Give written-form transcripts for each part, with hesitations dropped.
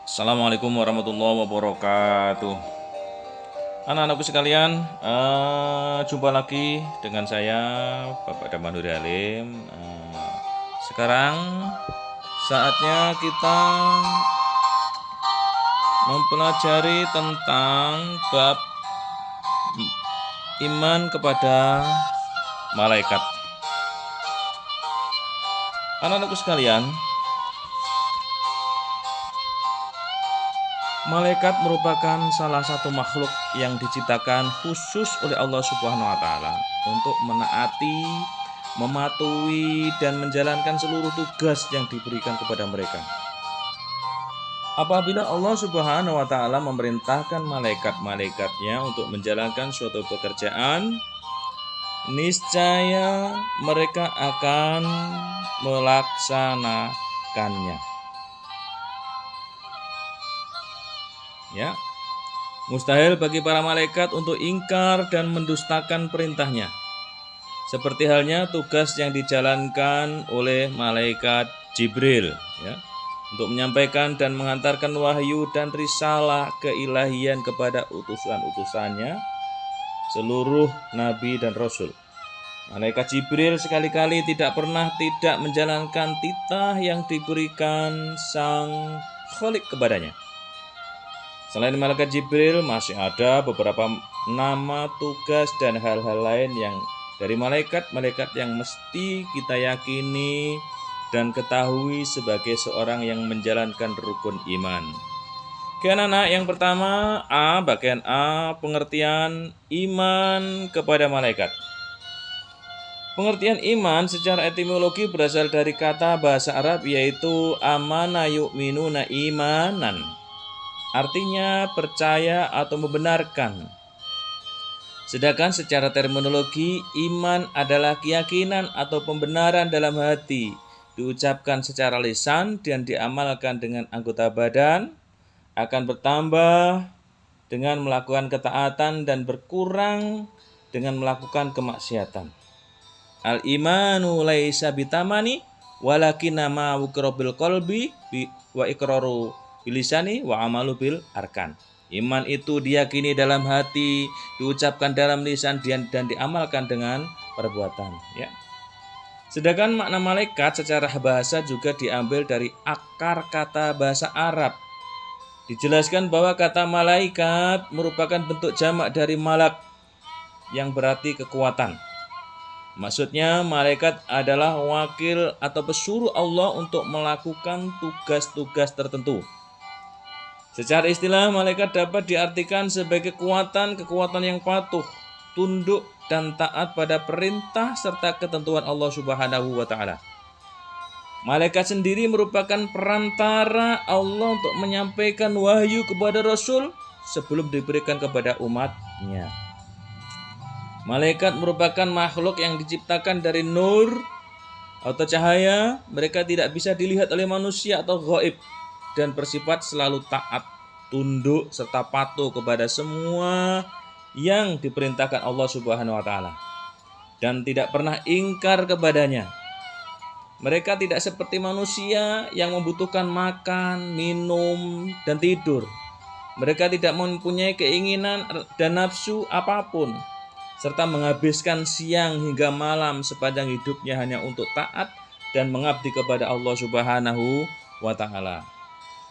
Assalamualaikum warahmatullahi wabarakatuh. Anak-anakku sekalian, jumpa lagi dengan saya Bapak Damar Nuri Halim. Sekarang saatnya kita mempelajari tentang bab iman kepada malaikat. Anak-anakku sekalian, malaikat merupakan salah satu makhluk yang diciptakan khusus oleh Allah Subhanahu wa taala untuk menaati, mematuhi dan menjalankan seluruh tugas yang diberikan kepada mereka. Apabila Allah Subhanahu wa taala memerintahkan malaikat-malaikatnya untuk menjalankan suatu pekerjaan, niscaya mereka akan melaksanakannya. Ya, mustahil bagi para malaikat untuk ingkar dan mendustakan perintahnya. Seperti halnya tugas yang dijalankan oleh malaikat Jibril, ya, untuk menyampaikan dan mengantarkan wahyu dan risalah keilahian kepada utusan-utusannya, seluruh nabi dan rasul. Malaikat Jibril sekali-kali tidak pernah tidak menjalankan titah yang diberikan Sang Khalik kepadanya. Selain malaikat Jibril, masih ada beberapa nama, tugas, dan hal-hal lain yang dari malaikat-malaikat yang mesti kita yakini dan ketahui sebagai seorang yang menjalankan rukun iman. Oke anak-anak, yang pertama bagian A, pengertian iman kepada malaikat. Pengertian iman secara etimologi berasal dari kata bahasa Arab yaitu amana yu'minuna imanan. Artinya percaya atau membenarkan. Sedangkan secara terminologi, iman adalah keyakinan atau pembenaran dalam hati, diucapkan secara lisan dan diamalkan dengan anggota badan, akan bertambah dengan melakukan ketaatan dan berkurang dengan melakukan kemaksiatan. Al-imanu laisa bitamani walakinna ma wukrabil qalbi wa iqraru bilisani wa amalu bil arkan. Iman itu diyakini dalam hati, diucapkan dalam lisan dan diamalkan dengan perbuatan, ya. Sedangkan makna malaikat secara bahasa juga diambil dari akar kata bahasa Arab. Dijelaskan bahwa kata malaikat merupakan bentuk jamak dari malak yang berarti kekuatan. Maksudnya malaikat adalah wakil atau pesuruh Allah untuk melakukan tugas-tugas tertentu. Secara istilah, malaikat dapat diartikan sebagai kekuatan yang patuh, tunduk, dan taat pada perintah serta ketentuan Allah Subhanahu wa taala. Malaikat sendiri merupakan perantara Allah untuk menyampaikan wahyu kepada Rasul sebelum diberikan kepada umatnya. Malaikat merupakan makhluk yang diciptakan dari nur atau cahaya. Mereka tidak bisa dilihat oleh manusia atau gaib dan bersifat selalu taat, tunduk, serta patuh kepada semua yang diperintahkan Allah Subhanahu wa taala dan tidak pernah ingkar kepadanya. Mereka tidak seperti manusia yang membutuhkan makan, minum, dan tidur. Mereka tidak mempunyai keinginan dan nafsu apapun, serta menghabiskan siang hingga malam sepanjang hidupnya hanya untuk taat dan mengabdi kepada Allah Subhanahu wa taala.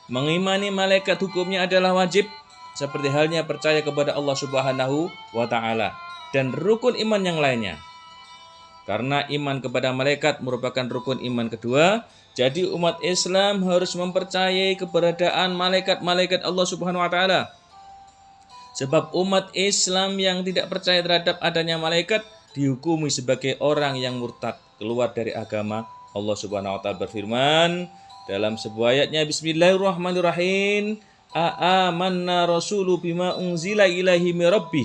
Mengimani malaikat hukumnya adalah wajib, seperti halnya percaya kepada Allah Subhanahu wa taala dan rukun iman yang lainnya. Karena iman kepada malaikat merupakan rukun iman kedua, jadi umat Islam harus mempercayai keberadaan malaikat-malaikat Allah Subhanahu wa taala. Sebab umat Islam yang tidak percaya terhadap adanya malaikat dihukumi sebagai orang yang murtad, keluar dari agama. Allah Subhanahu wa taala berfirman dalam sebuah ayatnya, Bismillahirrahmanirrahim, Aamanna rasulu bima unzila ilaihi min rabbih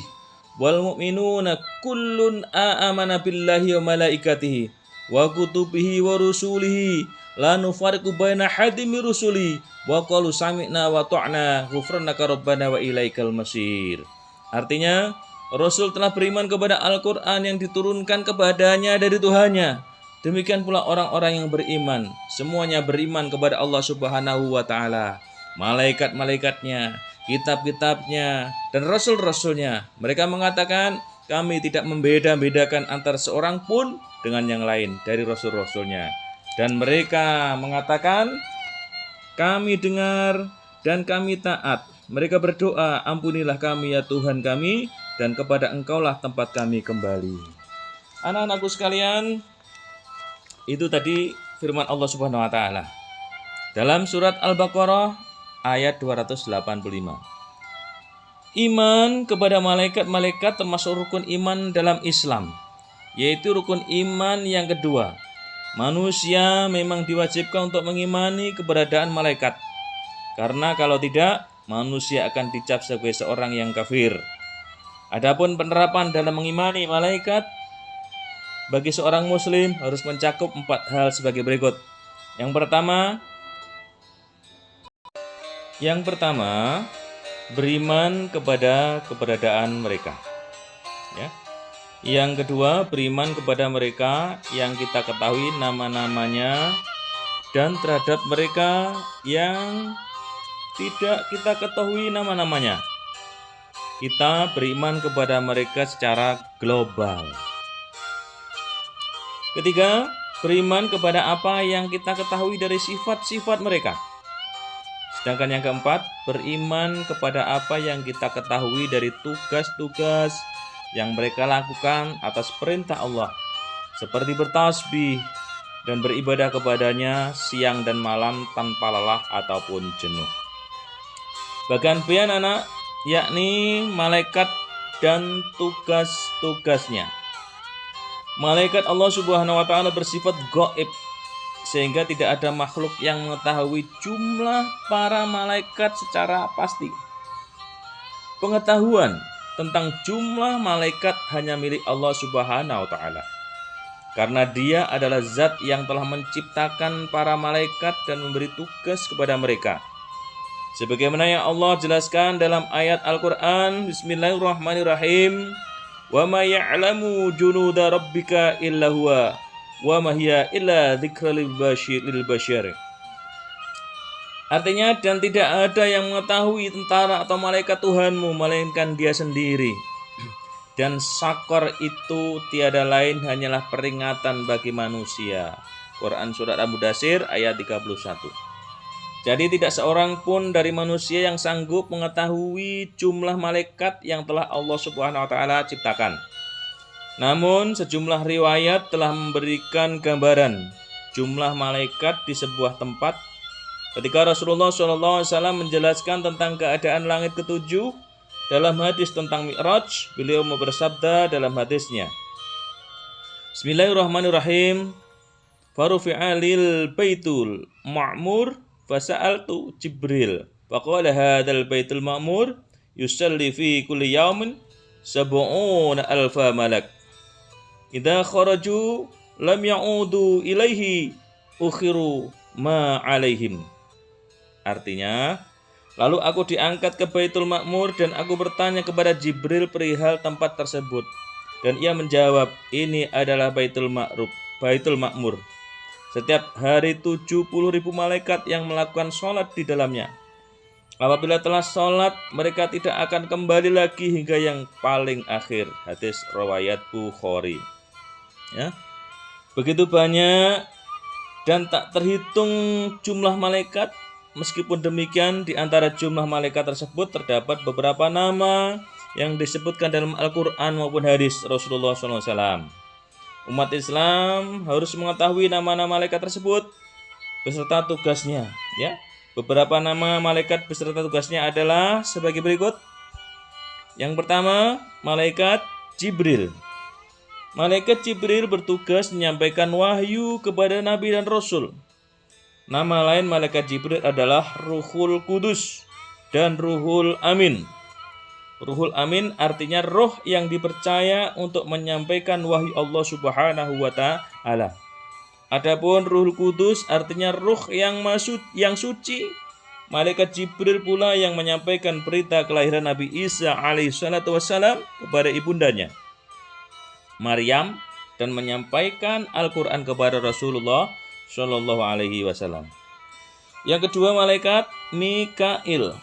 wal mu'minuna kullun aamana billahi wa malaikatihi wa kutubihi wa rusulihi la nufariqu baina hadin min rusuli wa qalu sami'na wa ta'na ghufranaka rabbana wa ilaikal masir. Artinya, Rasul telah beriman kepada Al-Quran yang diturunkan kepadanya dari Tuhannya. Demikian pula orang-orang yang beriman, semuanya beriman kepada Allah Subhanahu wa taala. malaikat-malaikatnya, kitab-kitabnya, dan rasul-rasulnya. Mereka mengatakan, kami tidak membeda-bedakan antara seorang pun dengan yang lain dari rasul-rasulnya. Dan mereka mengatakan, kami dengar dan kami taat. Mereka berdoa, ampunilah kami ya Tuhan kami, dan kepada Engkaulah tempat kami kembali. Anak-anakku sekalian, itu tadi firman Allah Subhanahu wa taala dalam surat Al-Baqarah ayat 285. Iman kepada malaikat-malaikat termasuk rukun iman dalam Islam, yaitu rukun iman yang kedua. Manusia memang diwajibkan untuk mengimani keberadaan malaikat, karena kalau tidak, manusia akan dicap sebagai seorang yang kafir. Adapun penerapan dalam mengimani malaikat bagi seorang muslim harus mencakup 4 hal sebagai berikut. Yang pertama, beriman kepada keberadaan mereka. Ya. Yang kedua, beriman kepada mereka yang kita ketahui nama-namanya dan terhadap mereka yang tidak kita ketahui nama-namanya. Kita beriman kepada mereka secara global. Ketiga, beriman kepada apa yang kita ketahui dari sifat-sifat mereka. Sedangkan yang keempat, beriman kepada apa yang kita ketahui dari tugas-tugas yang mereka lakukan atas perintah Allah, seperti bertasbih dan beribadah kepadanya siang dan malam tanpa lelah ataupun jenuh. Bagian B anak, yakni malaikat dan tugas-tugasnya. Malaikat Allah Subhanahu wa taala bersifat gaib, sehingga tidak ada makhluk yang mengetahui jumlah para malaikat secara pasti. Pengetahuan tentang jumlah malaikat hanya milik Allah Subhanahu wa taala. Karena Dia adalah zat yang telah menciptakan para malaikat dan memberi tugas kepada mereka. Sebagaimana yang Allah jelaskan dalam ayat Al-Qur'an, Bismillahirrahmanirrahim, "Wa ma ya'lamu junuda rabbika illa huwa, wa ma hiya illa dzikra lil bashar." Artinya, dan tidak ada yang mengetahui tentara atau malaikat Tuhanmu melainkan Dia sendiri. Dan sakor itu tiada lain hanyalah peringatan bagi manusia. Quran Surat Al-Mudaththir ayat 31. Jadi tidak seorang pun dari manusia yang sanggup mengetahui jumlah malaikat yang telah Allah Subhanahu wa taala ciptakan. Namun sejumlah riwayat telah memberikan gambaran jumlah malaikat di sebuah tempat. Ketika Rasulullah SAW menjelaskan tentang keadaan langit ketujuh dalam hadis tentang Mi'raj, beliau bersabda dalam hadisnya, Bismillahirrahmanirrahim, farufi'a lil baitul ma'mur fasa'altu Jibril faqala hadzal baitul ma'mur yusalli fi kulli yawmin 70,000 malak idza kharaju lam ya'udu ilaihi ukhiru ma alaihim. Artinya, lalu aku diangkat ke Baitul Ma'mur dan aku bertanya kepada Jibril perihal tempat tersebut. Dan ia menjawab, ini adalah Baitul Ma'mur. Setiap hari 70.000 malaikat yang melakukan sholat di dalamnya. Apabila telah sholat, mereka tidak akan kembali lagi hingga yang paling akhir. Hadis riwayat Bukhari. Ya. Begitu banyak dan tak terhitung jumlah malaikat. Meskipun demikian, di antara jumlah malaikat tersebut terdapat beberapa nama yang disebutkan dalam Al-Quran maupun hadis Rasulullah SAW. Umat Islam harus mengetahui nama-nama malaikat tersebut beserta tugasnya. Ya, beberapa nama malaikat beserta tugasnya adalah sebagai berikut. Yang pertama, malaikat Jibril. Malaikat Jibril bertugas menyampaikan wahyu kepada Nabi dan Rasul. Nama lain malaikat Jibril adalah Ruhul Kudus dan Ruhul Amin. Ruhul Amin artinya roh yang dipercaya untuk menyampaikan wahyu Allah Subhanahu wa taala. Adapun Ruhul Kudus artinya roh yang suci. Malaikat Jibril pula yang menyampaikan berita kelahiran Nabi Isa alaihissalatu wassalam kepada ibundanya Maryam dan menyampaikan Al-Quran kepada Rasulullah Shallallahu Alaihi Wasallam. Yang kedua, malaikat Mikail.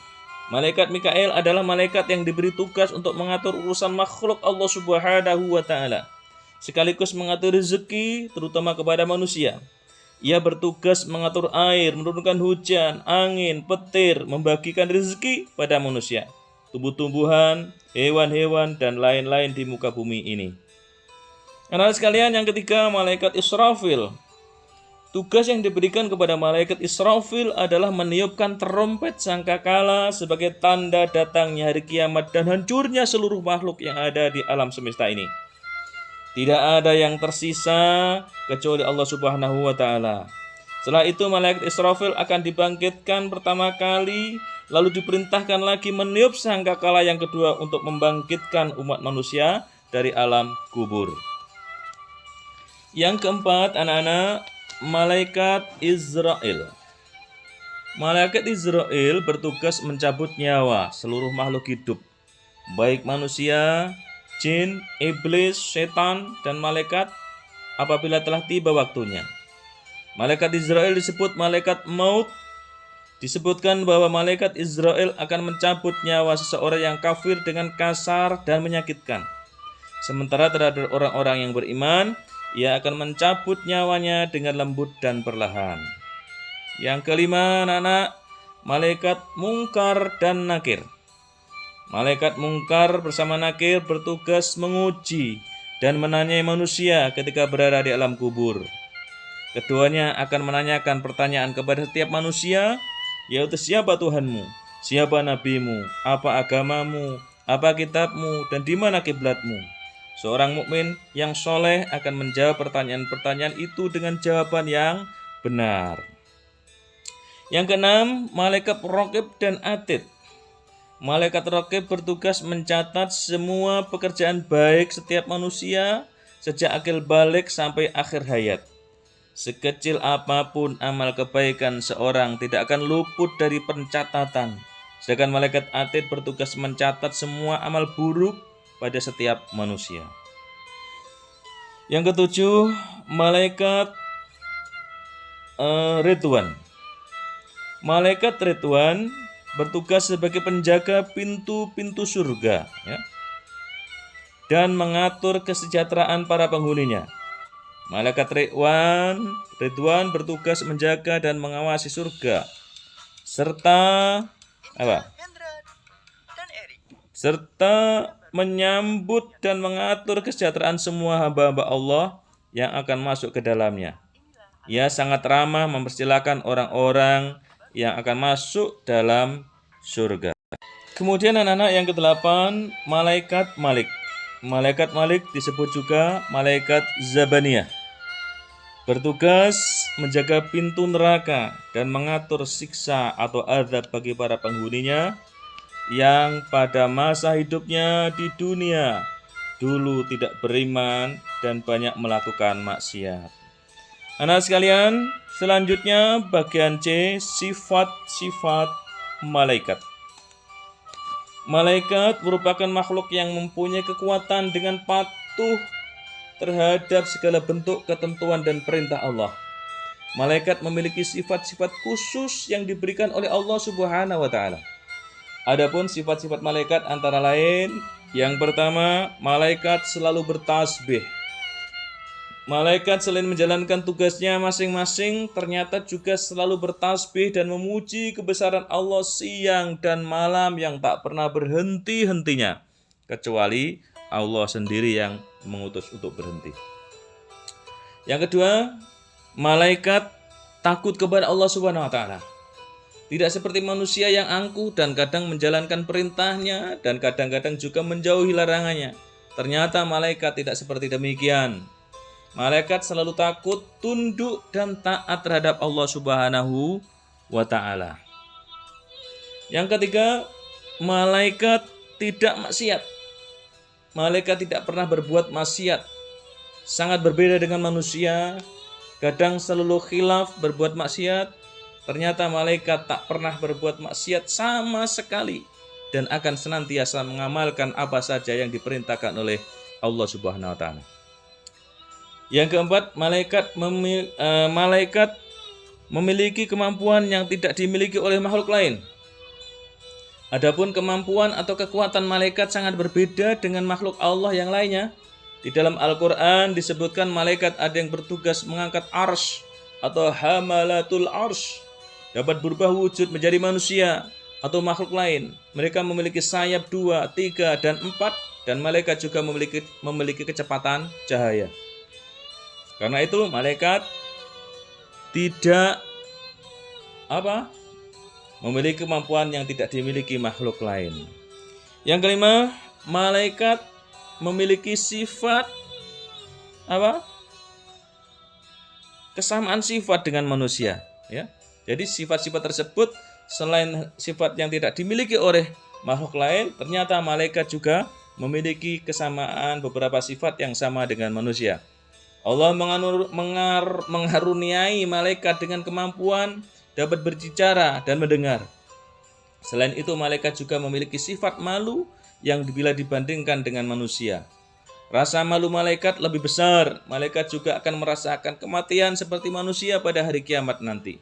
Malaikat Mikail adalah malaikat yang diberi tugas untuk mengatur urusan makhluk Allah Subhanahu wa taala, sekaligus mengatur rezeki terutama kepada manusia. Ia bertugas mengatur air, menurunkan hujan, angin, petir, membagikan rezeki pada manusia, tumbuh-tumbuhan, hewan-hewan, dan lain-lain di muka bumi ini. Anak sekalian, yang ketiga, malaikat Israfil. Tugas yang diberikan kepada malaikat Israfil adalah meniupkan terompet sangkakala sebagai tanda datangnya hari kiamat dan hancurnya seluruh makhluk yang ada di alam semesta ini. Tidak ada yang tersisa kecuali Allah Subhanahu wa taala. Setelah itu malaikat Israfil akan dibangkitkan pertama kali, lalu diperintahkan lagi meniup sangkakala yang kedua untuk membangkitkan umat manusia dari alam kubur. Yang keempat, anak-anak, malaikat Israel. Malaikat Israel bertugas mencabut nyawa seluruh makhluk hidup, baik manusia, jin, iblis, setan, dan malaikat apabila telah tiba waktunya. Malaikat Israel disebut malaikat maut. Disebutkan bahwa malaikat Israel akan mencabut nyawa seseorang yang kafir dengan kasar dan menyakitkan. Sementara terhadap orang-orang yang beriman, ia akan mencabut nyawanya dengan lembut dan perlahan. Yang kelima, anak-anak, malaikat Mungkar dan Nakir. Malaikat Mungkar bersama Nakir bertugas menguji dan menanyai manusia ketika berada di alam kubur. Keduanya akan menanyakan pertanyaan kepada setiap manusia, yaitu siapa Tuhanmu, siapa nabimu, apa agamamu, apa kitabmu, dan di mana kiblatmu. Seorang mukmin yang soleh akan menjawab pertanyaan-pertanyaan itu dengan jawaban yang benar. Yang keenam, malaikat Raqib dan Atid. Malaikat Raqib bertugas mencatat semua pekerjaan baik setiap manusia sejak akil balik sampai akhir hayat. Sekecil apapun amal kebaikan seorang tidak akan luput dari pencatatan. Sedangkan malaikat Atid bertugas mencatat semua amal buruk pada setiap manusia. Yang ketujuh, malaikat Ridwan. Malaikat Ridwan bertugas sebagai penjaga pintu-pintu surga, ya, dan mengatur kesejahteraan para penghuninya. Malaikat Ridwan bertugas menjaga dan mengawasi surga serta menyambut dan mengatur kesejahteraan semua hamba-hamba Allah yang akan masuk ke dalamnya. Ia sangat ramah mempersilahkan orang-orang yang akan masuk dalam surga. Kemudian anak-anak, yang kedelapan, malaikat Malik. Malaikat Malik disebut juga malaikat Zabaniyah. Bertugas menjaga pintu neraka dan mengatur siksa atau azab bagi para penghuninya yang pada masa hidupnya di dunia dulu tidak beriman dan banyak melakukan maksiat. Anak sekalian, selanjutnya bagian C, sifat-sifat malaikat. Malaikat merupakan makhluk yang mempunyai kekuatan dengan patuh terhadap segala bentuk ketentuan dan perintah Allah. Malaikat memiliki sifat-sifat khusus yang diberikan oleh Allah Subhanahu wa taala. Adapun sifat-sifat malaikat antara lain, yang pertama, malaikat selalu bertasbih. Malaikat selain menjalankan tugasnya masing-masing, ternyata juga selalu bertasbih dan memuji kebesaran Allah siang dan malam yang tak pernah berhenti-hentinya, kecuali Allah sendiri yang mengutus untuk berhenti. Yang kedua, malaikat takut kepada Allah Subhanahu wa taala. Tidak seperti manusia yang angkuh dan kadang menjalankan perintahnya dan kadang-kadang juga menjauhi larangannya. Ternyata malaikat tidak seperti demikian. Malaikat selalu takut, tunduk, dan taat terhadap Allah Subhanahu wa ta'ala. Yang ketiga, malaikat tidak maksiat. Malaikat tidak pernah berbuat maksiat. Sangat berbeda dengan manusia. Kadang selalu khilaf berbuat maksiat. Ternyata malaikat tak pernah berbuat maksiat sama sekali dan akan senantiasa mengamalkan apa saja yang diperintahkan oleh Allah Subhanahu wa taala. Yang keempat, malaikat memiliki kemampuan yang tidak dimiliki oleh makhluk lain. Adapun kemampuan atau kekuatan malaikat sangat berbeda dengan makhluk Allah yang lainnya. Di dalam Al-Quran disebutkan malaikat ada yang bertugas mengangkat arsy atau hamalatul arsy, dapat berubah wujud menjadi manusia atau makhluk lain. Mereka memiliki sayap 2, 3, dan 4, dan malaikat juga memiliki kecepatan cahaya. Karena itu malaikat tidak memiliki kemampuan yang tidak dimiliki makhluk lain. Yang kelima, malaikat memiliki sifat kesamaan sifat dengan manusia, ya. Jadi sifat-sifat tersebut selain sifat yang tidak dimiliki oleh makhluk lain, ternyata malaikat juga memiliki kesamaan beberapa sifat yang sama dengan manusia. Allah mengaruniai malaikat dengan kemampuan dapat berbicara dan mendengar. Selain itu, malaikat juga memiliki sifat malu yang bila dibandingkan dengan manusia. Rasa malu malaikat lebih besar. Malaikat juga akan merasakan kematian seperti manusia pada hari kiamat nanti.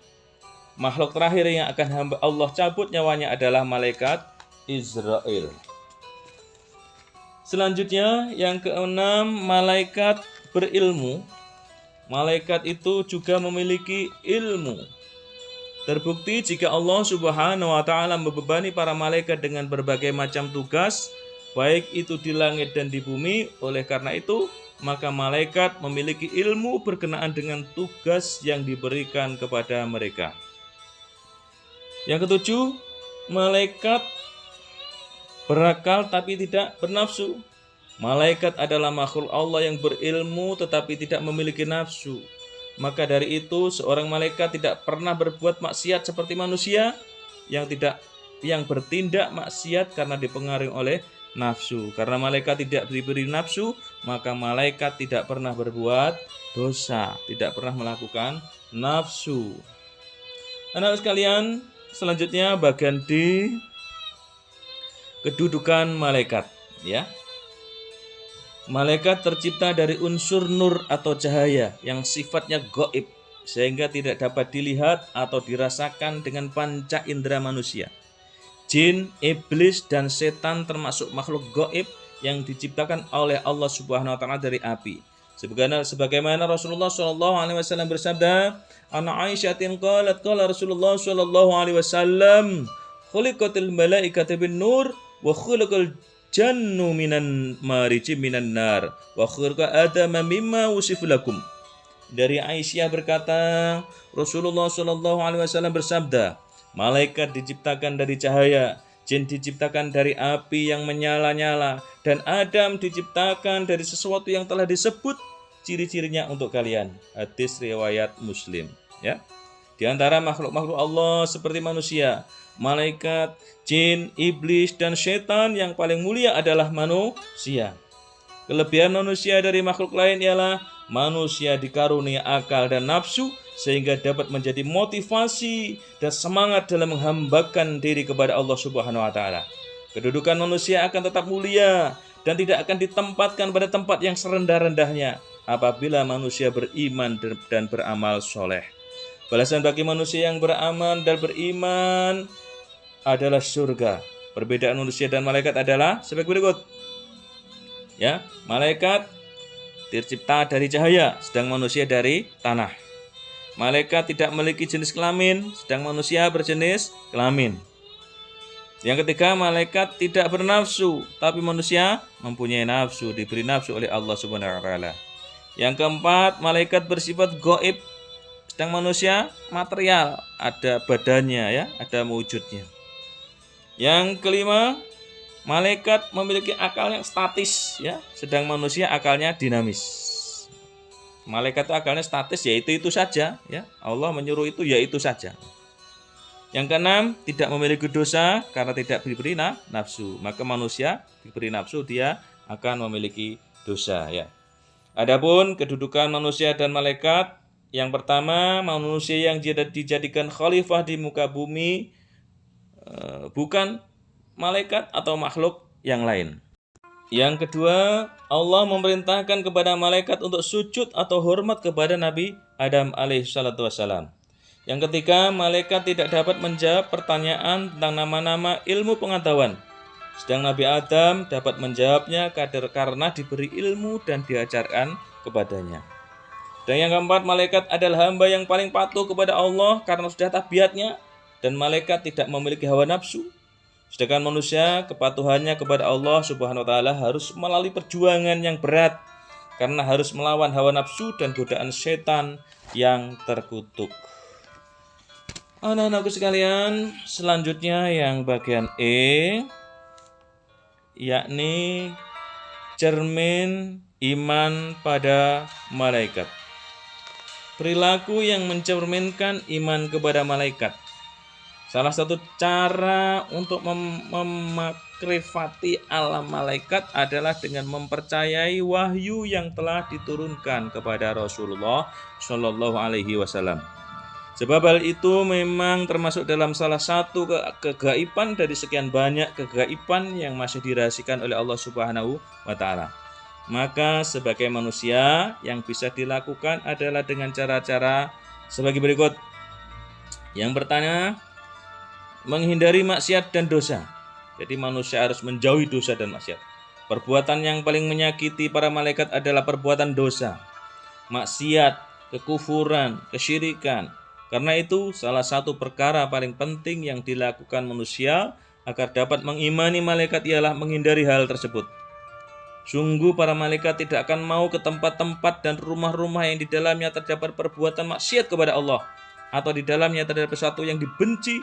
Makhluk terakhir yang akan hamba Allah cabut nyawanya adalah malaikat Israel. Selanjutnya, yang keenam, malaikat berilmu. Malaikat itu juga memiliki ilmu. Terbukti jika Allah Subhanahu wa Ta'ala membebani para malaikat dengan berbagai macam tugas, baik itu di langit dan di bumi. Oleh karena itu, maka malaikat memiliki ilmu berkenaan dengan tugas yang diberikan kepada mereka. Yang ketujuh, malaikat berakal tapi tidak bernafsu. Malaikat adalah makhluk Allah yang berilmu tetapi tidak memiliki nafsu. Maka dari itu seorang malaikat tidak pernah berbuat maksiat seperti manusia yang bertindak maksiat karena dipengaruhi oleh nafsu. Karena malaikat tidak diberi nafsu, maka malaikat tidak pernah berbuat dosa, tidak pernah melakukan nafsu. Anak sekalian, selanjutnya bagian D, kedudukan malaikat, ya. Malaikat tercipta dari unsur nur atau cahaya yang sifatnya gaib, sehingga tidak dapat dilihat atau dirasakan dengan panca indera manusia. Jin, iblis, dan setan termasuk makhluk gaib yang diciptakan oleh Allah Subhanahu wa Ta'ala dari api. Sebagaimana Rasulullah SAW bersabda, "Ana Aisyyatin qalat qala Rasulullah SAW, khuliqatil malaikatu bin nur wa khuliqal jannu minan mariji minan nar wa khurqa adama mimma wusifu lakum." Dari Aisyah berkata, Rasulullah SAW bersabda, malaikat diciptakan dari cahaya, jin diciptakan dari api yang menyala-nyala, dan Adam diciptakan dari sesuatu yang telah disebut ciri-cirinya untuk kalian. Hadis riwayat Muslim, ya. Di antara makhluk-makhluk Allah seperti manusia, malaikat, jin, iblis, dan setan yang paling mulia adalah manusia. Kelebihan manusia dari makhluk lain ialah manusia dikaruniai akal dan nafsu sehingga dapat menjadi motivasi dan semangat dalam menghambakan diri kepada Allah Subhanahu wa Ta'ala. Kedudukan manusia akan tetap mulia dan tidak akan ditempatkan pada tempat yang serendah-rendahnya apabila manusia beriman dan beramal soleh. Balasan bagi manusia yang beramal dan beriman adalah surga. Perbedaan manusia dan malaikat adalah sebagai berikut. Ya, malaikat tercipta dari cahaya, sedang manusia dari tanah. Malaikat tidak memiliki jenis kelamin, sedang manusia berjenis kelamin. Yang ketiga, malaikat tidak bernafsu, tapi manusia mempunyai nafsu, diberi nafsu oleh Allah Subhanahu wa Ta'ala. Yang keempat, malaikat bersifat gaib, sedang manusia material, ada badannya, ya, ada wujudnya. Yang kelima, malaikat memiliki akal yang statis, ya, sedang manusia akalnya dinamis. Malaikat itu akalnya statis, yaitu itu saja, ya. Allah menyuruh itu, yaitu saja. Yang keenam, tidak memiliki dosa karena tidak diberi nafsu. Maka manusia diberi nafsu, dia akan memiliki dosa, ya. Adapun kedudukan manusia dan malaikat, yang pertama, manusia yang dijadikan khalifah di muka bumi bukan malaikat atau makhluk yang lain. Yang kedua, Allah memerintahkan kepada malaikat untuk sujud atau hormat kepada Nabi Adam alaihissalatu wassalam. Yang ketiga, malaikat tidak dapat menjawab pertanyaan tentang nama-nama ilmu pengetahuan. Sedang Nabi Adam dapat menjawabnya karena diberi ilmu dan diajarkan kepadanya. Dan yang keempat, malaikat adalah hamba yang paling patuh kepada Allah karena sudah tabiatnya, dan malaikat tidak memiliki hawa nafsu. Sedangkan manusia, kepatuhannya kepada Allah Subhanahu wa taala harus melalui perjuangan yang berat karena harus melawan hawa nafsu dan godaan setan yang terkutuk. Anak-anakku sekalian, selanjutnya yang bagian E, yakni cermin iman pada malaikat. Perilaku yang mencerminkan iman kepada malaikat. Salah satu cara untuk memakrifati alam malaikat adalah dengan mempercayai wahyu yang telah diturunkan kepada Rasulullah Shallallahu Alaihi Wasallam. Sebab hal itu memang termasuk dalam salah satu kegaiban dari sekian banyak kegaiban yang masih dirahasiakan oleh Allah Subhanahu wa taala. Maka sebagai manusia yang bisa dilakukan adalah dengan cara-cara sebagai berikut. Yang pertama, menghindari maksiat dan dosa. Jadi manusia harus menjauhi dosa dan maksiat. Perbuatan yang paling menyakiti para malaikat adalah perbuatan dosa, maksiat, kekufuran, kesyirikan. Karena itu, salah satu perkara paling penting yang dilakukan manusia agar dapat mengimani malaikat ialah menghindari hal tersebut. Sungguh para malaikat tidak akan mau ke tempat-tempat dan rumah-rumah yang di dalamnya terdapat perbuatan maksiat kepada Allah, atau di dalamnya terdapat sesuatu yang dibenci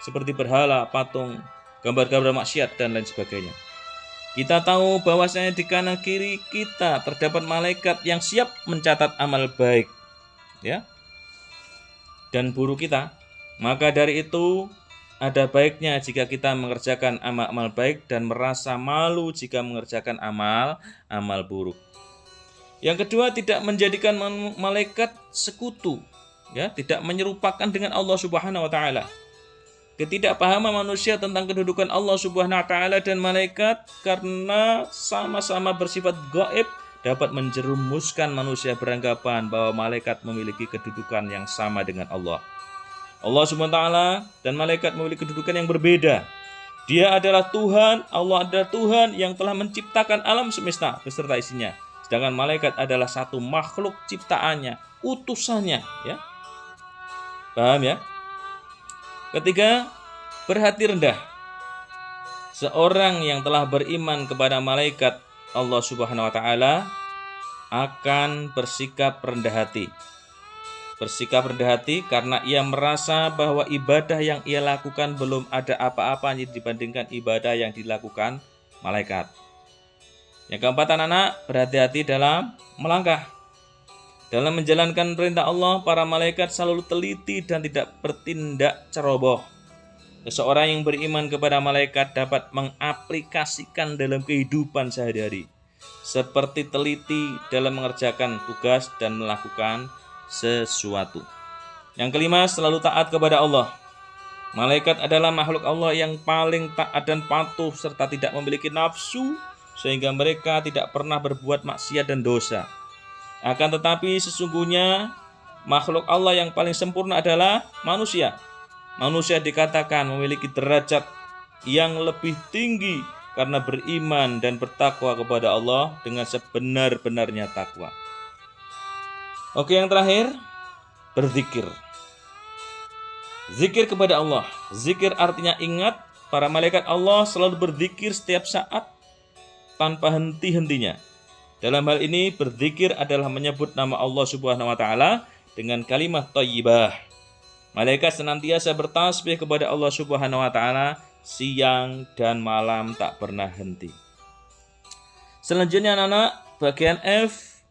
seperti berhala, patung, gambar-gambar maksiat, dan lain sebagainya. Kita tahu bahwasanya di kanan kiri kita terdapat malaikat yang siap mencatat amal baik, ya, dan buruk kita. Maka dari itu ada baiknya jika kita mengerjakan amal-amal baik dan merasa malu jika mengerjakan amal buruk. Yang kedua, tidak menjadikan malaikat sekutu, ya, tidak menyerupakan dengan Allah Subhanahu wa taala. Ketidakpahaman manusia tentang kedudukan Allah Subhanahu wa taala dan malaikat karena sama-sama bersifat gaib dapat menjerumuskan manusia beranggapan bahwa malaikat memiliki kedudukan yang sama dengan Allah. Allah Subhanahu wa taala dan malaikat memiliki kedudukan yang berbeda. Dia adalah Tuhan, Allah adalah Tuhan yang telah menciptakan alam semesta beserta isinya. Sedangkan malaikat adalah satu makhluk ciptaannya, utusannya, ya. Paham ya? Ketiga, berhati rendah. Seorang yang telah beriman kepada malaikat Allah Subhanahu wa taala akan bersikap rendah hati. Bersikap rendah hati karena ia merasa bahwa ibadah yang ia lakukan belum ada apa-apanya dibandingkan ibadah yang dilakukan malaikat. Yang keempat, anak-anak, berhati-hati dalam melangkah. Dalam menjalankan perintah Allah, para malaikat selalu teliti dan tidak bertindak ceroboh. Seseorang yang beriman kepada malaikat dapat mengaplikasikan dalam kehidupan sehari-hari, seperti teliti dalam mengerjakan tugas dan melakukan sesuatu. Yang kelima, selalu taat kepada Allah. Malaikat adalah makhluk Allah yang paling taat dan patuh serta tidak memiliki nafsu, sehingga mereka tidak pernah berbuat maksiat dan dosa. Akan tetapi sesungguhnya makhluk Allah yang paling sempurna adalah manusia. Manusia dikatakan memiliki derajat yang lebih tinggi karena beriman dan bertakwa kepada Allah dengan sebenar-benarnya takwa. Oke, yang terakhir, berzikir. Zikir kepada Allah. Zikir artinya ingat. Para malaikat Allah selalu berzikir setiap saat tanpa henti-hentinya. Dalam hal ini, berzikir adalah menyebut nama Allah Subhanahu wa taala dengan kalimat thayyibah. Malaikat senantiasa bertasbih kepada Allah Subhanahu wa taala siang dan malam tak pernah henti. Selanjutnya anak-anak, bagian F,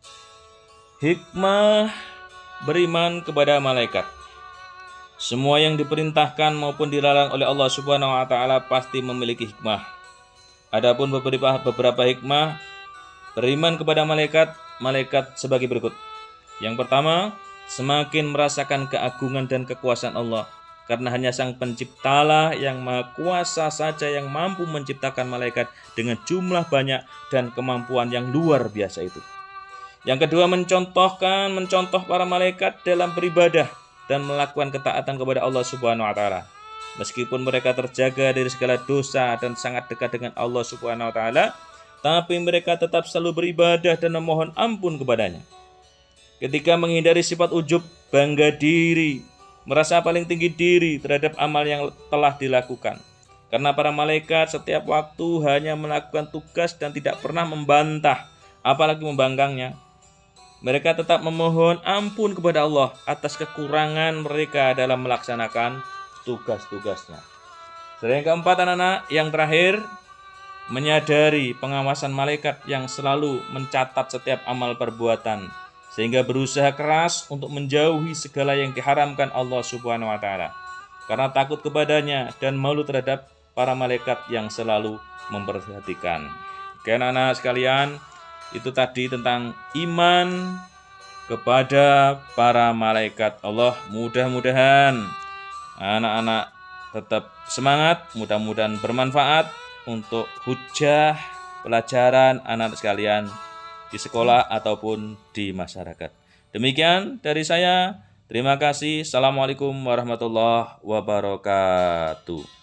hikmah beriman kepada malaikat. Semua yang diperintahkan maupun dilarang oleh Allah Subhanahu wa taala pasti memiliki hikmah. Adapun beberapa hikmah beriman kepada malaikat sebagai berikut. Yang pertama, semakin merasakan keagungan dan kekuasaan Allah, karena hanya Sang Penciptalah yang Maha Kuasa saja yang mampu menciptakan malaikat dengan jumlah banyak dan kemampuan yang luar biasa itu. Yang kedua, mencontoh para malaikat dalam beribadah dan melakukan ketaatan kepada Allah Subhanahu wa taala. Meskipun mereka terjaga dari segala dosa dan sangat dekat dengan Allah Subhanahu wa taala, tapi mereka tetap selalu beribadah dan memohon ampun kepadanya. Ketika menghindari sifat ujub, bangga diri, merasa paling tinggi diri terhadap amal yang telah dilakukan. Karena para malaikat setiap waktu hanya melakukan tugas dan tidak pernah membantah, apalagi membangkangnya. Mereka tetap memohon ampun kepada Allah atas kekurangan mereka dalam melaksanakan tugas-tugasnya. Dan yang keempat anak-anak, yang terakhir, menyadari pengawasan malaikat yang selalu mencatat setiap amal perbuatan, sehingga berusaha keras untuk menjauhi segala yang diharamkan Allah Subhanahu wa taala, karena takut kepadanya dan malu terhadap para malaikat yang selalu memperhatikan. Oke anak-anak sekalian, itu tadi tentang iman kepada para malaikat Allah. Mudah-mudahan anak-anak tetap semangat, mudah-mudahan bermanfaat untuk hujah pelajaran anak-anak sekalian di sekolah ataupun di masyarakat. Demikian dari saya. Terima kasih. Assalamualaikum warahmatullahi wabarakatuh.